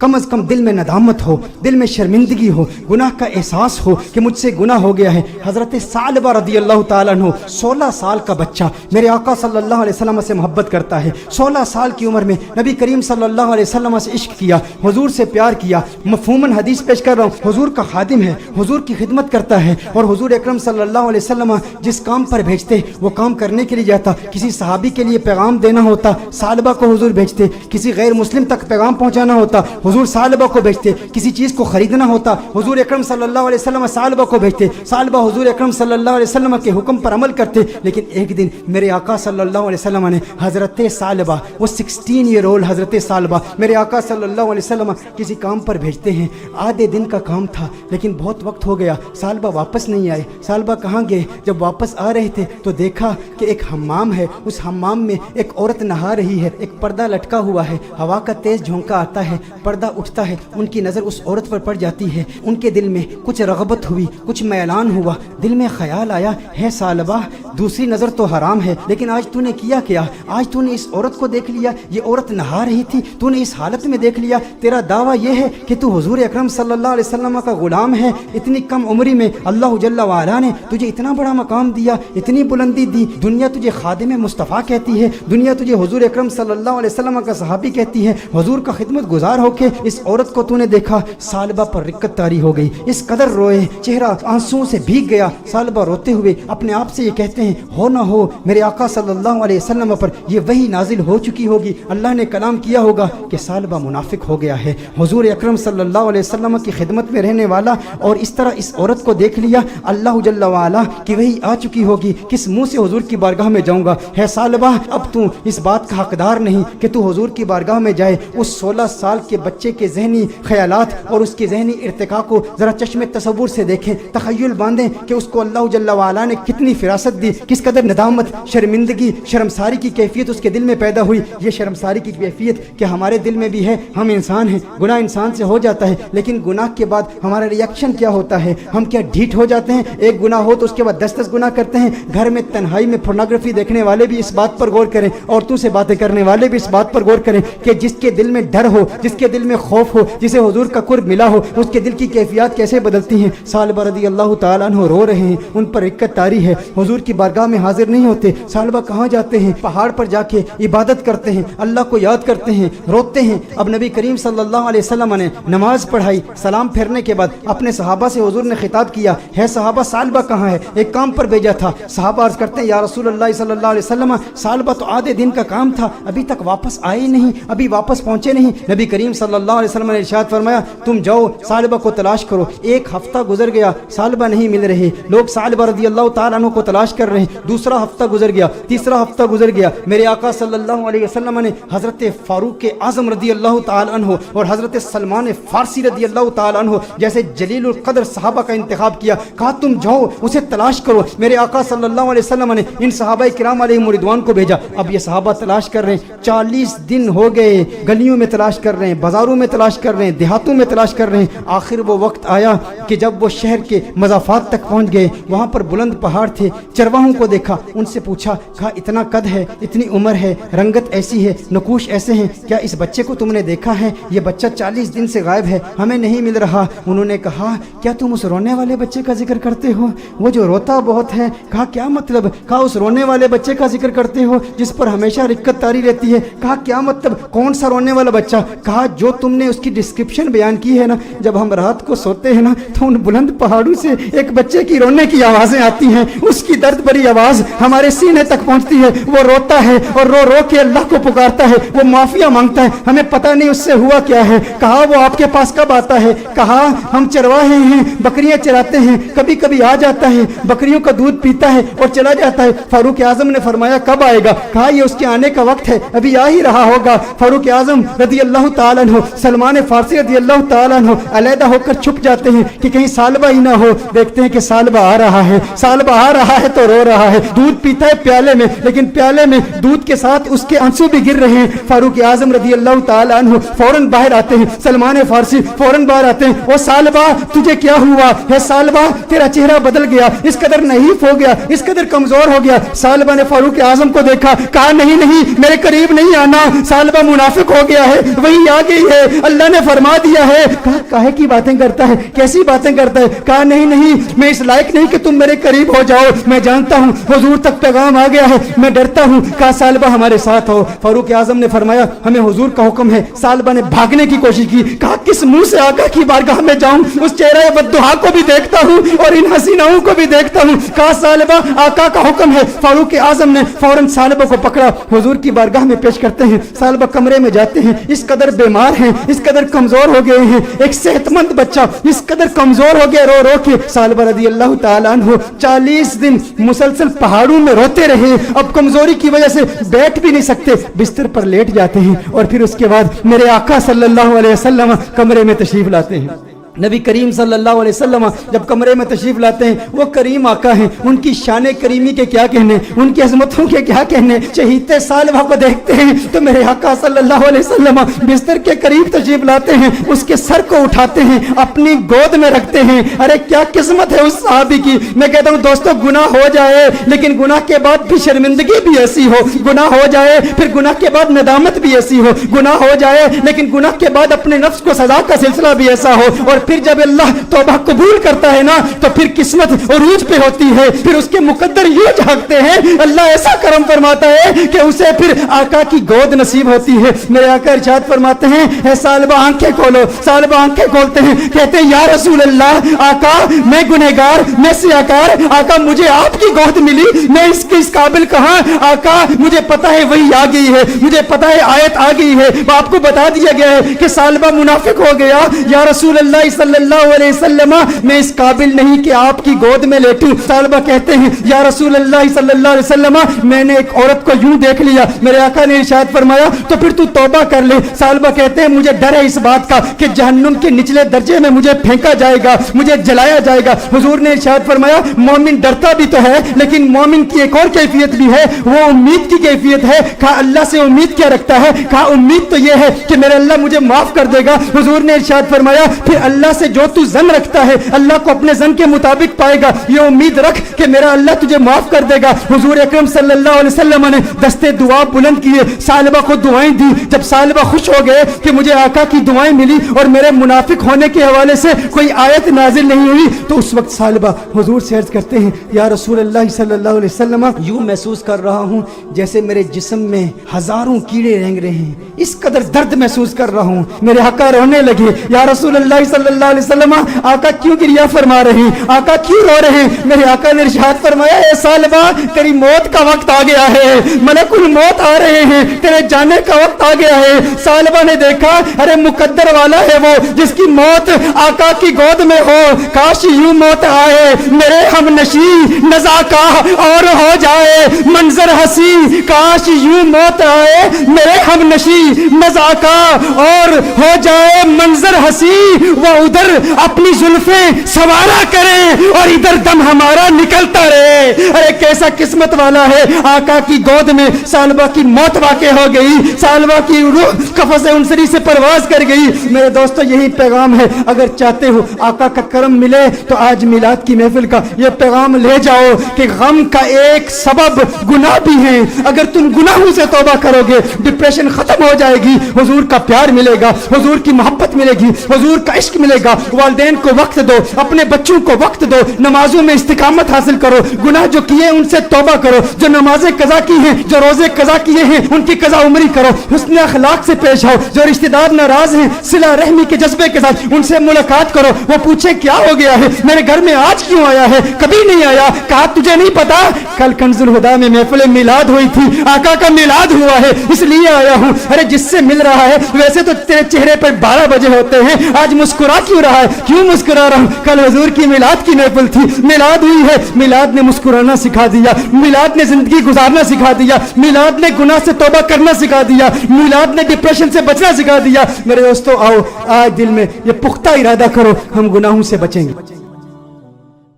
कम अज़ कम दिल में नदामत हो, दिल में शर्मिंदगी हो, गुनाह का एहसास हो कि मुझसे गुनाह हो गया है। हज़रत सालबा रज़ियल्लाहु ताला अन्हु 16 साल का बच्चा मेरे आका सल्लल्लाहु अलैहि वसल्लम से मोहब्बत करता है। 16 साल की उम्र में नबी करीम सल्लल्लाहु अलैहि वसल्लम से इश्क किया, हुजूर से प्यार किया। मफ़हूमन हदीस पेश कर रहा हूँ, हुजूर का खादिम है, हुजूर की खिदमत करता है और हुजूर अकरम सल्लल्लाहु अलैहि वसल्लम जिस काम पर भेजते वो काम करने के लिए जाता। किसी सहाबी के लिए पैगाम देना होता, सालबा को हुजूर भेजते। किसी गैर मुस्लिम तक पैगाम पहुंचाना होता, हुजूर सालबा को भेजते। किसी चीज़ को खरीदना होता, हुजूर अकरम सल्लल्लाहु अलैहि वसल्लम सालबा को भेजते। सालबा हुजूर अकरम सल्लल्लाहु अलैहि वसल्लम के हुक्म पर अमल करते। लेकिन एक दिन मेरे आका सल्लल्लाहु अलैहि वसल्लम ने हज़रत सालबा, वो 16 ईयर ओल्ड हज़रत सालबा मेरे आका सल्लल्लाहु अलैहि वसल्लम किसी काम पर भेजते हैं। आधे दिन का काम था लेकिन बहुत वक्त हो गया, सालबा वापस नहीं आए। सालबा कहाँ गए? जब वापस आ रहे थे तो देखा कि एक हम्माम है, उस हम्माम में एक औरत नहा रही है, एक पर्दा लटका हुआ है, हवा का तेज झोंका आता है, पर्दा उठता है, उनकी नज़र उस औरत पर पड़ जाती है। उनके दिल में कुछ रग़बत हुई, कुछ मैलान हुआ, दिल में ख्याल आया, है सालबा दूसरी नज़र तो हराम है लेकिन आज तूने किया क्या? आज तूने इस औरत को देख लिया, ये औरत नहा रही थी, तूने इस हालत में देख लिया। तेरा दावा ये है कि तू हुजूर अकरम सल्लल्लाहु अलैहि वसल्लम का गुलाम है। इतनी कम उम्री में अल्लाह जल्ला वाला ने तुझे इतना बड़ा मकाम दिया, इतनी बुलंदी दी। दुनिया तुझे खादिम मुस्तफ़ा कहती है, दुनिया तुझे हुजूर अकरम सल्लल्लाहु अलैहि वसल्लम का सहाबी कहती है। हुजूर का खिदमत गुजार होके इस औरत को तूने देखा। सालबा पर रिक्कत तारी हो गई, इस कदर रोए, चेहरा आंसुओं से भीग गया। सालबा रोते हुए अपने आप से ये कहते हैं, हो ना हो मेरे आका सल्लल्लाहु अलैहि वसल्लम पर ये वही नाजिल हो चुकी होगी, अल्लाह ने कलाम किया होगा कि सालबा मुनाफिक हो गया है। हुजूर अकरम सल्लल्लाहु अलैहि वसल्लम की खिदमत में रहने वाला और इस तरह इस औरत को देख लिया, अल्लाह जल्ला वाला की वही आ चुकी होगी, किस मुंह से हुजूर की बारगाह में जाऊंगा? है सालबा अब तू इस बात का हकदार नहीं कि तू हुजूर की बारगाह में जाए। उस 16 साल के बच्चे के जहनी ख्यालात और उसके जहनी इर्तिका को जरा चश्मे तसव्वुर से देखें, तखय्युल बांधें कि उसको अल्लाह जल्ला वाला ने कितनी फिरासत दी, किस कदर नदामत, शर्मिंदगी, शर्मसारी की कैफियत उसके दिल में पैदा हुई। ये शर्मसारी की कैफियत कि हमारे दिल में भी है, हम इंसान हैं, गुनाह इंसान से हो जाता है, लेकिन गुनाह के बाद हमारा रिएक्शन क्या होता है? हम क्या ढीठ हो जाते हैं? एक गुनाह हो तो उसके बाद 10-10 गुनाह करते हैं। घर में तन्हाई में पोर्नोग्राफी देखने वाले भी इस बात पर गौर करें, औरतों से बातें करने वाले भी इस बात पर गौर करें कि जिसके दिल में डर हो, जिसके दिल में खौफ हो, जिसे हुजूर का कुर्ब मिला हो, उसके दिल की कैफियत कैसे बदलती हैं। सालबा रज़ियल्लाहु ताला अन्हु रो रहे हैं, उन पर रिक्कत तारी है, हुजूर की बारगाह में हाजिर नहीं होते। सालबा कहाँ जाते हैं? पहाड़ पर जाके इबादत करते हैं, अल्लाह को याद करते हैं, रोते हैं। अब नबी करीम सल्लल्लाहु अलैहि वसल्लम ने नमाज पढ़ाई, सलाम फेरने के बाद अपने सहाबा से हुजूर ने खिताब किया, है सहाबा सालबा कहाँ है? एक काम पर भेजा था। सहाबा अर्ज करते हैं, या रसूलल्लाह सल्लल्लाहु अलैहि वसल्लम सालबा तो आधे दिन का काम था, अभी तक वापस आए नहीं, अभी वापस पहुंचे नहीं। नबी करीम सल्लल्लाहु अलैहि वसल्लम ने इरशाद फरमाया, तुम जाओ सालबा को तलाश करो। एक हफ्ता गुजर गया, सालबा नहीं मिल रहे, लोग सालबा रज़ियल्लाहु ताला अन्हु को तलाश कर रहे हैं। दूसरा हफ्ता गुजर गया, तीसरा हफ्ता गुजर गया। मेरे आका सल्लल्लाहु अलैहि वसल्लम ने हज़रत फारूक आज़म रज़ियल्लाहु ताला अन्हु और हज़रत सलमान फारसी रज़ियल्लाहु ताला अन्हु जैसे जलीलुल क़द्र सहाबा का इंतखाब किया, कहा तुम जाओ उसे तलाश करो। मेरे आका सल्लल्लाहु अलैहि वसल्लम ने इन सहाबा किराम अलैहिम रिदवान को भेजा। अब ये सहाबा तलाश कर रहे हैं, 40 दिन हो गए, गलियों में तलाश कर रहे हैं, बाजारों में तलाश कर रहे हैं, देहातों में तलाश कर रहे हैं। आखिर वो वक्त आया कि जब वो शहर के मज़ाफ़ात तक पहुंच गए, वहाँ पर बुलंद पहाड़ थे। चरवाहों को देखा, उनसे पूछा, कहा इतना कद है, इतनी उम्र है, रंगत ऐसी है, नकूश ऐसे हैं, क्या इस बच्चे को तुमने देखा है? ये बच्चा 40 दिन से गायब है, हमें नहीं मिल रहा। उन्होंने कहा, क्या तुम उस रोने वाले बच्चे का जिक्र करते हो, वो जो रोता बहुत है? कहा क्या मतलब? कहा उस रोने वाले बच्चे का जिक्र करते हो जिस पर हमेशा रिक्कत तारी रहती है? कहा क्या मतलब, कौन सा रोने वाला बच्चा? कहा जो तुमने उसकी डिस्क्रिप्शन बयान की है ना, जब हम रात को सोते हैं ना तो उन बुलंद पहाड़ों से एक बच्चे की रोने की आवाज़ें आती हैं, उसकी दर्द भरी आवाज़ हमारे सीने तक पहुंचती है, वो रोता है और रो रो के अल्लाह को पुकारता है, वो माफिया मांगता है, हमें पता नहीं उससे हुआ क्या है। कहा वो आपके पास कब आता है? कहा हम चरवाहे हैं, बकरियां चराते हैं, कभी कभी आ जाता है, बकरियों का दूध पीता है और चला जाता है। फारूक आजम ने फरमाया कब आएगा? कहा ये उसके आने का वक्त है, अभी आ ही रहा होगा। फारूक आजम रज़ियल्लाहु ताला अन्हु, सलमान फारसी रज़ियल्लाहु ताला अन्हु अलहदा होकर छुप जाते हैं कि कहीं सालबा ही ना हो। देखते हैं कि सालबा आ रहा है, सालबा आ रहा है तो रो رو رہا ہے, دودھ پیتا ہے پیالے میں, لیکن پیالے میں دودھ کے ساتھ اس کے آنسو بھی گر رہے ہیں. فاروق اعظم رضی اللہ تعالی عنہ فوراً باہر آتے ہیں, سلمان فارسی فوراً باہر آتے ہیں. او سالبہ تجھے کیا ہوا ہے؟ سالبہ تیرا چہرہ بدل گیا, اس قدر نحیف ہو گیا, اس قدر کمزور ہو گیا. سالبہ نے فاروق اعظم کو دیکھا, کہا نہیں نہیں میرے قریب نہیں آنا, سالبہ منافق ہو گیا ہے, وہی آ گئی ہے, اللہ نے فرما دیا ہے. کہا کاہے کی باتیں کرتا ہے, کیسی باتیں کرتا ہے؟ کہا نہیں نہیں میں اس لائق نہیں کہ تم میرے قریب ہو جاؤ, میں جانتا ہوں حضور تک پیغام آ گیا ہے, میں ڈرتا ہوں. کہا سالبہ ہمارے ساتھ ہو. فاروق اعظم نے فرمایا ہمیں حضور کا حکم ہے. سالبہ نے بھاگنے کی کوشش کی, کہا کس منہ سے آقا کی بارگاہ میں جاؤں, اس چہرہ بددعا کو بھی دیکھتا ہوں اور ان حسیناؤں کو بھی دیکھتا ہوں. کہا سالبہ آقا کا حکم ہے. فاروق اعظم نے فوراً سالبہ کو پکڑا, حضور کی بارگاہ میں پیش کرتے ہیں. سالبہ کمرے میں جاتے ہیں, اس قدر بیمار ہیں, اس قدر کمزور ہو گئے ہیں, ایک صحت مند بچہ اس قدر کمزور ہو گیا رو رو کے. سالبہ رضی اللہ تعالیٰ عنہ 40 دن مسلسل پہاڑوں میں روتے رہے, اب کمزوری کی وجہ سے بیٹھ بھی نہیں سکتے, بستر پر لیٹ جاتے ہیں. اور پھر اس کے بعد میرے آقا صلی اللہ علیہ وسلم کمرے میں تشریف لاتے ہیں. نبی کریم صلی اللہ علیہ وسلم جب کمرے میں تشریف لاتے ہیں, وہ کریم آقا ہیں, ان کی شان کریمی کے کیا کہنے, ان کی عظمتوں کے کیا کہنے. چہیتے سالبہ کو دیکھتے ہیں تو میرے آقا صلی اللہ علیہ وسلم بستر کے قریب تشریف لاتے ہیں, اس کے سر کو اٹھاتے ہیں, اپنی گود میں رکھتے ہیں. ارے کیا قسمت ہے اس صحابی کی. میں کہتا ہوں دوستو, گناہ ہو جائے لیکن گناہ کے بعد بھی شرمندگی بھی ایسی ہو, گناہ ہو جائے پھر گناہ کے بعد ندامت بھی ایسی ہو, گناہ ہو جائے لیکن گناہ کے بعد اپنے نفس کو سزا کا سلسلہ بھی ایسا ہو. اور پھر جب اللہ توبہ قبول کرتا ہے نا تو پھر قسمت عروج پہ ہوتی ہے, پھر اس کے مقدر یہ جھانکتے ہیں, اللہ ایسا کرم فرماتا ہے کہ اسے پھر آقا کی گود نصیب ہوتی ہے. میرے آقا ارشاد فرماتے ہیں اے سالبہ آنکھیں کھولو. سالبہ آنکھیں کھولتے ہیں, کہتے ہیں یا رسول اللہ, آقا میں گنہگار, میں سیاکار, آقا مجھے آپ کی گود ملی, میں اس قابل کہاں. آقا مجھے پتا ہے وہی آ گئی ہے, مجھے پتا ہے آیت آ گئی ہے, آپ کو بتا دیا گیا ہے کہ سالبہ منافق ہو گیا. یا رسول اللہ صلی اللہ علیہ وسلم میں اس قابل نہیں کہ آپ کی گود میں لیٹوں. سالبہ کہتے ہیں یا رسول اللہ صلی اللہ علیہ وسلم میں نے ایک عورت کو یوں دیکھ لیا. میرے آقا نے ارشاد فرمایا تو پھر تو توبہ کر لے. سالبہ کہتے ہیں مجھے ڈر ہے اس بات کا کہ جہنم کے نچلے درجے میں مجھے پھینکا جائے گا, مجھے جلایا جائے گا. حضور نے ارشاد فرمایا مومن ڈرتا بھی تو ہے لیکن مومن کی ایک اور کیفیت بھی ہے, وہ امید کی کیفیت ہے. کہا اللہ سے امید کیا رکھتا ہے؟ کہا امید تو یہ ہے کہ میرے اللہ مجھے معاف کر دے گا. حضور نے ارشاد فرمایا پھر اللہ سے جو تو زن رکھتا ہے اللہ کو اپنے زن کے مطابق پائے گا, یہ امید رکھ کہ میرا اللہ تجھے معاف کر دے گا. حضور اکرم صلی اللہ علیہ وسلم نے دستے دعا بلند کیے, سالبہ کو دعائیں دی. جب سالبہ خوش ہو گئے کہ مجھے آقا کی دعائیں ملی اور میرے منافق ہونے کے حوالے سے کوئی آیت نازل نہیں ہوئی, تو اس وقت سالبہ حضور سے عرض کرتے ہیں یا رسول اللہ صلی اللہ علیہ وسلم یوں محسوس کر رہا ہوں جیسے میرے جسم میں ہزاروں کیڑے رینگ رہے ہیں, اس قدر درد محسوس کر رہا ہوں. میرے آقا رونے لگے, یا رسول اللہ صلی اللہ علیہ وسلم آقا کیوں گریہ فرما رہے ہیں, آقا کیوں رو رہے ہیں؟ میرے آقا نے ارشاد فرمایا اے سالبہ تیری موت کا وقت آ گیا ہے, ملک الموت آ رہے ہیں, تیرے جانے کا وقت آ گیا ہے. سالبہ نے دیکھا ارے مقدر والا ہے وہ جس کی موت آقا کی گود میں ہو, کاش یوں موت آئے میرے ہم نشی نزاکا اور ہو جائے منظر ہنسی, کاش یوں موت آئے میرے ہم نشی نزاکا اور ہو جائے منظر ہنسی. وہ ادھر اپنی زلفیں سوارا کرے اور ادھر دم ہمارا نکلتا رہے. ارے کیسا قسمت والا ہے, آقا کی گود میں سالبہ کی موت واقع ہو گئی, سالبہ کی روح قفس انصری سے پرواز کر گئی. میرے دوستو یہی پیغام ہے, اگر چاہتے ہو آقا کا کرم ملے تو آج میلاد کی محفل کا یہ پیغام لے جاؤ کہ غم کا ایک سبب گناہ بھی ہے. اگر تم گناہوں سے توبہ کرو گے ڈپریشن ختم ہو جائے گی, حضور کا پیار ملے گا, حضور کی محبت ملے گی, حضور کا عشق ملے گا. والدین کو وقت دو, اپنے بچوں کو وقت دو, نمازوں میں استقامت حاصل کرو, گناہ جو کیے ان سے توبہ کرو, جو نمازیں قضا کی ہیں, جو روزے قضا کیے ہیں ان کی قضا عمری کرو, حسن اخلاق سے پیش آؤ. جو رشتہ دار ناراض ہیں صلہ رحمی کے جذبے کے ساتھ ان سے ملاقات کرو, وہ پوچھے کیا ہو گیا ہے, میرے گھر میں آج کیوں آیا ہے, کبھی نہیں آیا. کہا تجھے نہیں پتا کل کنز الہدیٰ میں محفل میلاد ہوئی تھی, آقا کا میلاد ہوا ہے اس لیے آیا ہوں. ارے جس سے مل رہا ہے ویسے تو تیرے چہرے پر 12 بجے ہوتے ہیں, آج مسکرا کیوں رہا ہے, کیوں مسکرا رہا ہوں؟ کل حضور کی میلاد کی محفل تھی, میلاد ہوئی ہے, میلاد نے مسکرانا سکھا دیا, میلاد نے زندگی گزارنا سکھا دیا, میلاد نے گناہ سے توبہ کرنا سکھا دیا, میلاد نے ڈپریشن سے بچنا سکھا دیا. میرے دوستو آؤ آج دل میں یہ پختہ ارادہ کرو ہم گناہوں سے بچیں گے.